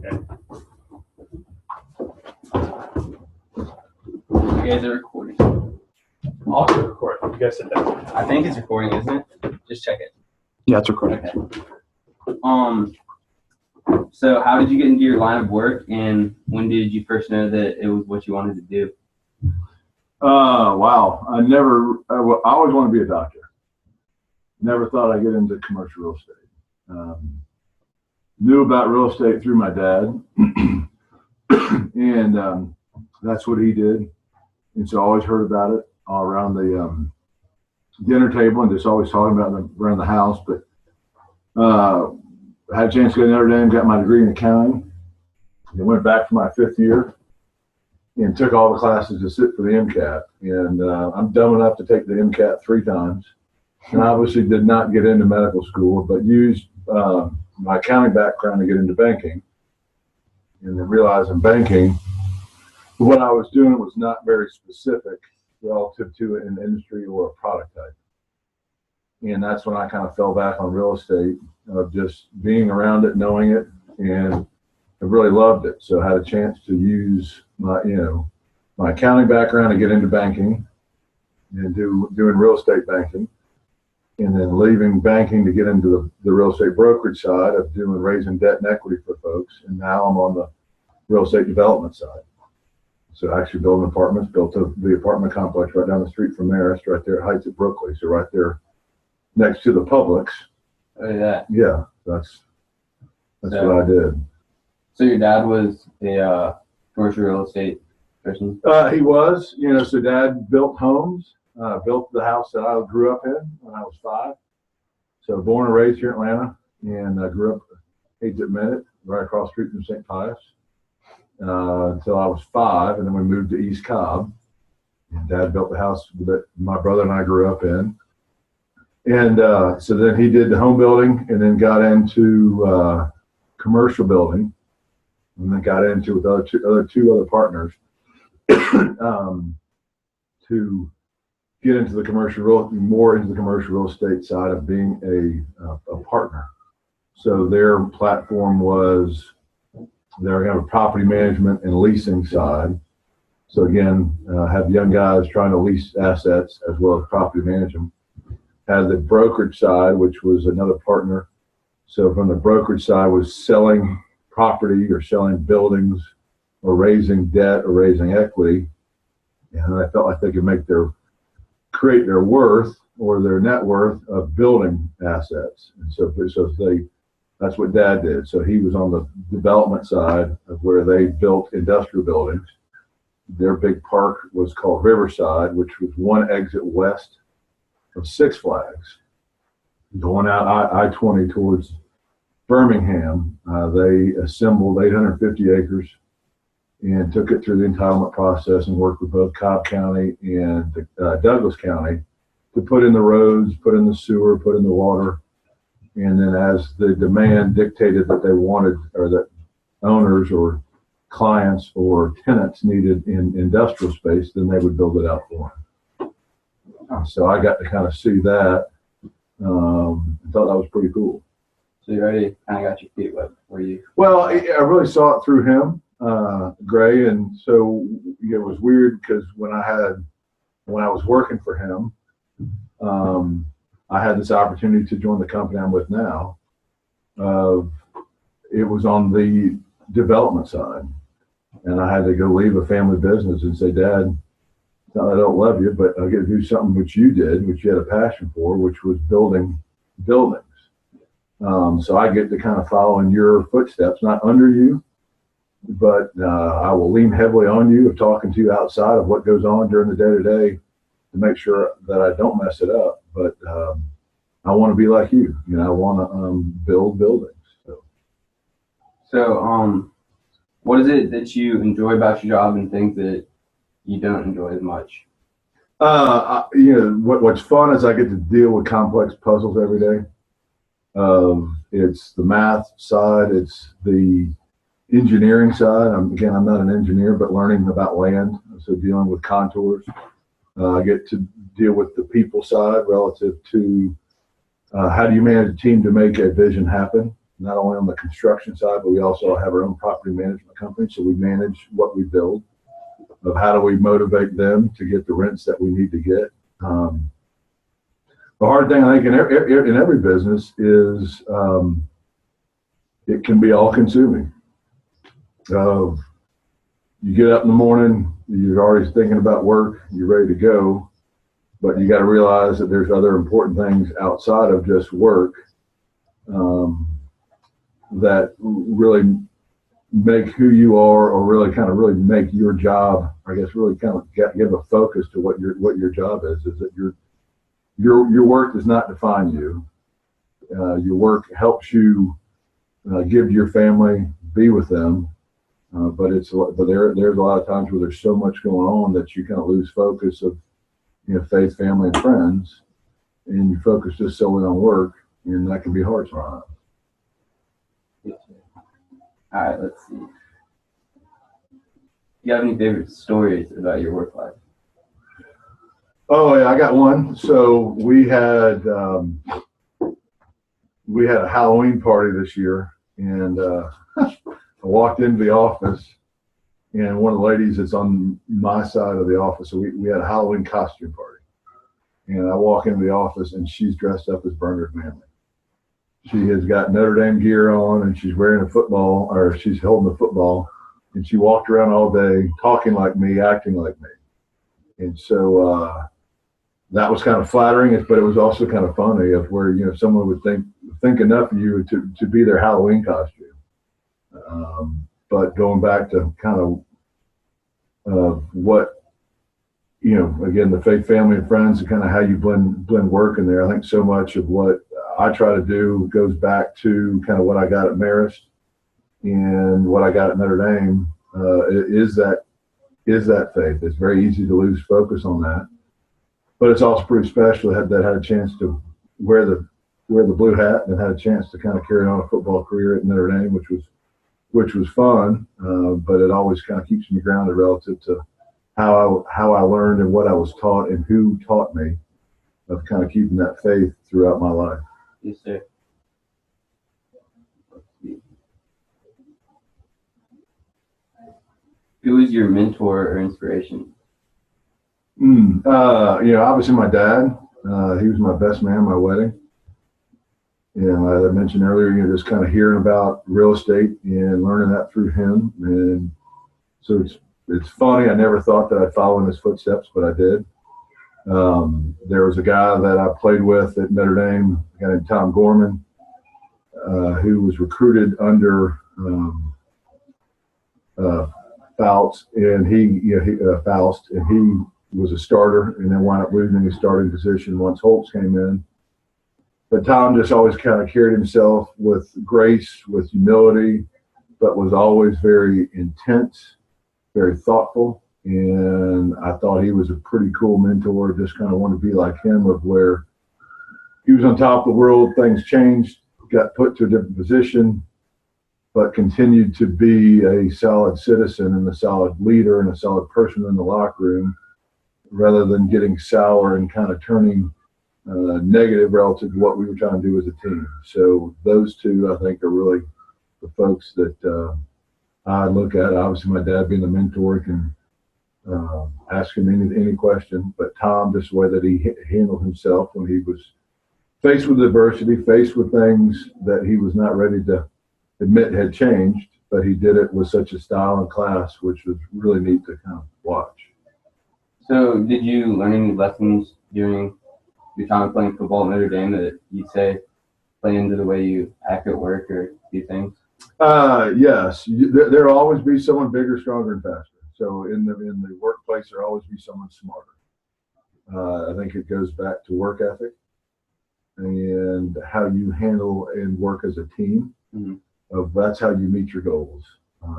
Okay. You guys are recording. Also recording. You guys said that. I think it's recording, isn't it? Just check it. Yeah, it's recording. Okay. So how did you get into your line of work, and when did you first know that it was what you wanted to do? Wow. I always wanted to be a doctor. Never thought I'd get into commercial real estate. Knew about real estate through my dad, and that's what he did. And so I always heard about it all around the dinner table and just always talking about it around the house. But I had a chance to go to Notre Dame, got my degree in accounting, and went back for my 5th year and took all the classes to sit for the MCAT. And I'm dumb enough to take the MCAT 3 times. And I obviously did not get into medical school, but used my accounting background to get into banking. And then realized in banking, what I was doing was not very specific relative to an industry or a product type. And that's when I kind of fell back on real estate, of just being around it, knowing it, and I really loved it. So I had a chance to use my accounting background to get into banking and doing real estate banking, and then leaving banking to get into the real estate brokerage side of raising debt and equity for folks. And now I'm on the real estate development side. So actually building apartments, built the apartment complex right down the street from there. It's right there at Heights at Brooklyn. So right there next to the Publix. Oh, yeah. Yeah, that's what I did. So your dad was a commercial real estate person? He was, so Dad built homes, built the house that I grew up in when I was 5. So born and raised here in Atlanta, and I grew up 8th at Minute, right across the street from St. Pius, until I was 5, and then we moved to East Cobb. And Dad built the house that my brother and I grew up in. And so then he did the home building, and then got into commercial building, and then got into with two other partners to get into the more into the commercial real estate side of being a partner. So their platform was they're going to have a property management and leasing side. So again, have young guys trying to lease assets as well as property manage them. Had the brokerage side, which was another partner. So from the brokerage side was selling property or selling buildings or raising debt or raising equity. And I felt like they could create their worth or their net worth of building assets. And so that's what Dad did. So he was on the development side of where they built industrial buildings. Their big park was called Riverside, which was one exit west of Six Flags. Going out I-20 towards Birmingham, they assembled 850 acres and took it through the entitlement process and worked with both Cobb County and Douglas County to put in the roads, put in the sewer, put in the water. And then as the demand dictated that they wanted, or that owners or clients or tenants needed in industrial space, then they would build it out for them. So I got to kind of see that. I thought that was pretty cool. So you already kind of got your feet wet. Well, I really saw it through him, Gray, and so it was weird because when I was working for him, I had this opportunity to join the company I'm with now. It was on the development side, and I had to go leave a family business and say, Dad, not that I don't love you, but I get to do something which you did, which you had a passion for, which was building buildings. So I get to kind of follow in your footsteps, not under you, but I will lean heavily on you of talking to you outside of what goes on during the day-to-day to make sure that I don't mess it up. But I want to be like you. I want to build buildings. So what is it that you enjoy about your job and things that you don't enjoy as much? What's fun is I get to deal with complex puzzles every day. It's the math side. It's the engineering side. I'm not an engineer, but learning about land. So dealing with contours. I get to deal with the people side relative to how do you manage a team to make a vision happen. not only on the construction side, but we also have our own property management company. So we manage what we build, of how do we motivate them to get the rents that we need to get. The hard thing, I think, in every business is it can be all consuming. You get up in the morning, you're already thinking about work, you're ready to go, but you got to realize that there's other important things outside of just work that really make who you are, or really really make your job, I guess, really kind of give a focus to what your job is that your work does not define you. Your work helps you give your family, be with them, but there's a lot of times where there's so much going on that you kind of lose focus of faith, family, and friends, and you focus just solely on work, and that can be hard sometimes. All right, let's see. Do you have any favorite stories about your work life? Oh yeah, I got one. So we had a Halloween party this year, and I walked into the office, and one of the ladies that's on my side of the office, so we had a Halloween costume party, and I walk into the office, and she's dressed up as Bernard Mannelly. She has got Notre Dame gear on, and she's wearing a football, or she's holding a football, and she walked around all day talking like me, acting like me. And so that was kind of flattering, but it was also kind of funny of where, someone would think enough of you to be their Halloween costume. But going back to kind of what, again, the faith, family, and friends, and kind of how you blend work in there. I think so much of what I try to do goes back to kind of what I got at Marist and what I got at Notre Dame. Is that faith. It's very easy to lose focus on that, but it's also pretty special that had a chance to wear the blue hat and had a chance to kind of carry on a football career at Notre Dame, which was fun. But it always kind of keeps me grounded relative to how I learned and what I was taught and who taught me, of kind of keeping that faith throughout my life. Yes, sir. Who was your mentor or inspiration? Obviously my dad. He was my best man at my wedding. And as I mentioned earlier, just kind of hearing about real estate and learning that through him. And so it's funny. I never thought that I'd follow in his footsteps, but I did. There was a guy that I played with at Notre Dame, a guy named Tom Gorman, who was recruited under Faust, and he was a starter, and then wound up losing his starting position once Holtz came in. But Tom just always kind of carried himself with grace, with humility, but was always very intense, very thoughtful. And I thought he was a pretty cool mentor. Just kind of wanted to be like him, of where he was on top of the world. Things changed, got put to a different position, but continued to be a solid citizen and a solid leader and a solid person in the locker room, rather than getting sour and kind of turning negative relative to what we were trying to do as a team. So those two, I think, are really the folks that I look at. Obviously, my dad being the mentor, can ask him any question, but Tom, just the way that he handled himself when he was faced with adversity, faced with things that he was not ready to admit had changed, but he did it with such a style and class, which was really neat to kind of watch. So did you learn any lessons during your time playing football at Notre Dame that you'd say play into the way you act at work or do things? Yes. There'll always be someone bigger, stronger, and faster. So in the workplace, there'll always be someone smarter. I think it goes back to work ethic and how you handle and work as a team. Mm-hmm. That's how you meet your goals.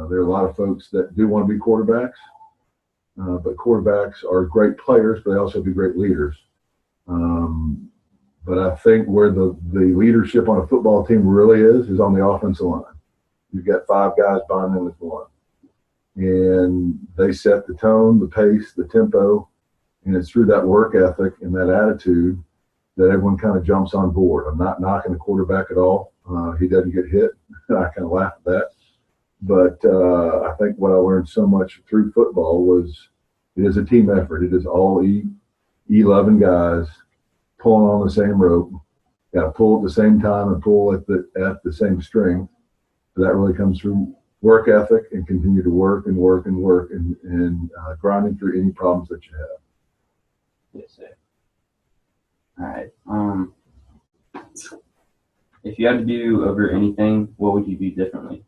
There are a lot of folks that do want to be quarterbacks, but quarterbacks are great players, but they also be great leaders. But I think where the leadership on a football team really is on the offensive line. You've got 5 guys buying in with one. And they set the tone, the pace, the tempo, and it's through that work ethic and that attitude that everyone kind of jumps on board. I'm not knocking the quarterback at all. He doesn't get hit. I kind of laugh at that. But I think what I learned so much through football was it is a team effort. It is all 11 guys pulling on the same rope. Got to pull at the same time and pull at the same string. So that really comes through work ethic and continue to work and grinding through any problems that you have. Yes, sir. All right. If you had to do over anything, what would you do differently?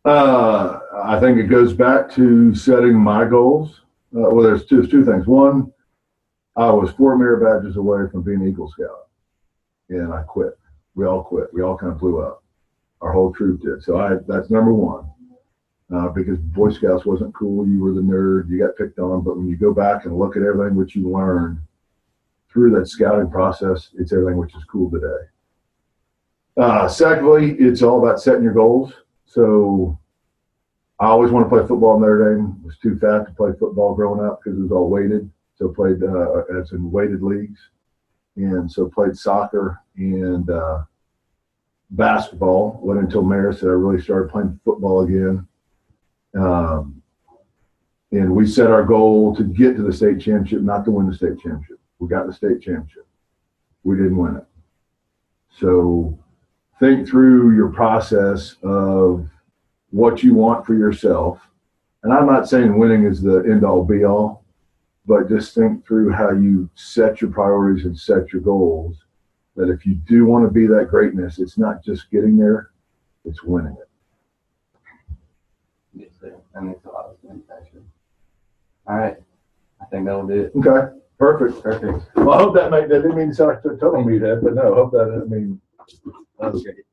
I think it goes back to setting my goals. Well, there's two things. One, I was 4 merit badges away from being Eagle Scout, and I quit. We all quit. We all kind of blew up. Our whole troop did. So that's number one. Because Boy Scouts wasn't cool. You were the nerd. You got picked on. But when you go back and look at everything which you learned through that scouting process, it's everything which is cool today. Secondly, it's all about setting your goals. So I always wanted to play football in Notre Dame. Was too fat to play football growing up because it was all weighted. So played as in weighted leagues. And so played soccer and basketball. Went until Mayor said I really started playing football again. And we set our goal to get to the state championship, not to win the state championship. We got the state championship. We didn't win it. So think through your process of what you want for yourself. And I'm not saying winning is the end all be all, but just think through how you set your priorities and set your goals. That if you do want to be that greatness, it's not just getting there, it's winning it. Yes, sir. That makes a lot of sense, actually. All right. I think that'll do it. Okay, perfect. Perfect. Well, I hope that didn't mean to sound like a total meathead, but no, I hope that didn't mean, okay.